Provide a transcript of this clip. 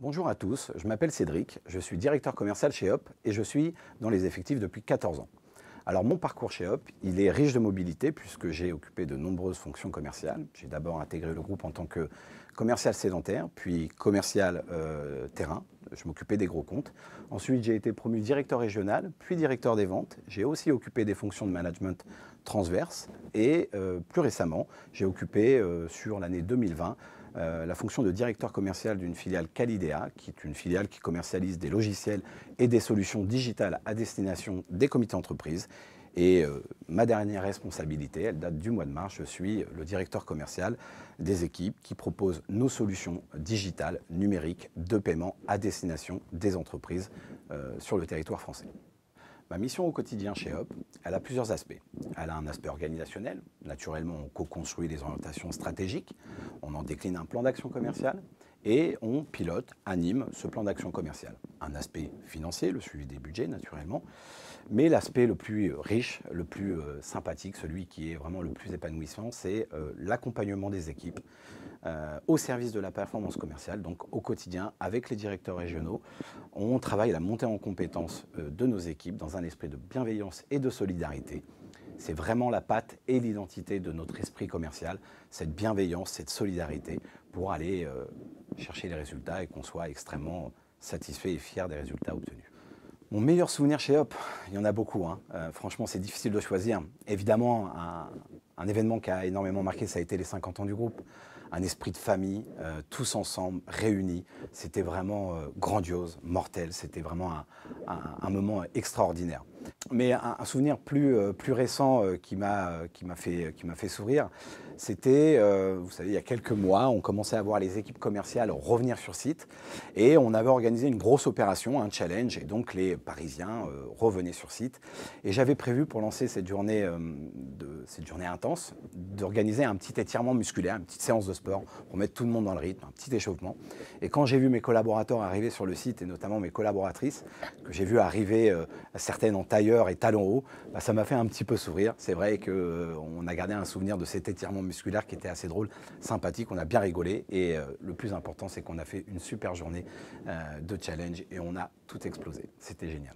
Bonjour à tous, je m'appelle Cédric, je suis directeur commercial chez Hop et je suis dans les effectifs depuis 14 ans. Alors mon parcours chez Hop, il est riche de mobilité puisque j'ai occupé de nombreuses fonctions commerciales. J'ai d'abord intégré le groupe en tant que commercial sédentaire, puis commercial terrain. Je m'occupais des gros comptes. Ensuite, j'ai été promu directeur régional, puis directeur des ventes. J'ai aussi occupé des fonctions de management transverse et plus récemment, j'ai occupé sur l'année 2020 la fonction de directeur commercial d'une filiale Calidea, qui est une filiale qui commercialise des logiciels et des solutions digitales à destination des comités d'entreprise. Et ma dernière responsabilité, elle date du mois de mars, je suis le directeur commercial des équipes qui proposent nos solutions digitales, numériques, de paiement à destination des entreprises sur le territoire français. Ma mission au quotidien chez Hop, elle a plusieurs aspects. Elle a un aspect organisationnel. Naturellement, on co-construit des orientations stratégiques, on en décline un plan d'action commercial et on pilote, anime ce plan d'action commercial. Un aspect financier, le suivi des budgets naturellement, mais l'aspect le plus riche, le plus sympathique, celui qui est vraiment le plus épanouissant, c'est l'accompagnement des équipes au service de la performance commerciale, donc au quotidien avec les directeurs régionaux. On travaille à la montée en compétences de nos équipes dans un esprit de bienveillance et de solidarité. C'est vraiment la patte et l'identité de notre esprit commercial, cette bienveillance, cette solidarité pour aller chercher les résultats et qu'on soit extrêmement satisfait et fier des résultats obtenus. Mon meilleur souvenir chez Hop, il y en a beaucoup. Franchement, c'est difficile de choisir. Évidemment, un événement qui a énormément marqué, ça a été les 50 ans du groupe. Un esprit de famille, tous ensemble, réunis. C'était vraiment grandiose, mortel. C'était vraiment un moment extraordinaire. Mais un souvenir plus récent qui m'a fait sourire, c'était, vous savez, il y a quelques mois, on commençait à voir les équipes commerciales revenir sur site et on avait organisé une grosse opération, un challenge, et donc les Parisiens revenaient sur site. Et j'avais prévu pour lancer cette journée intense, d'organiser un petit étirement musculaire, une petite séance de sport pour mettre tout le monde dans le rythme, un petit échauffement. Et quand j'ai vu mes collaborateurs arriver sur le site, et notamment mes collaboratrices, que j'ai vu arriver certaines en tailleur et talons hauts, ça m'a fait un petit peu sourire. C'est vrai qu'on a gardé un souvenir de cet étirement musculaire qui était assez drôle, sympathique, on a bien rigolé et le plus important c'est qu'on a fait une super journée de challenge et on a tout explosé. C'était génial.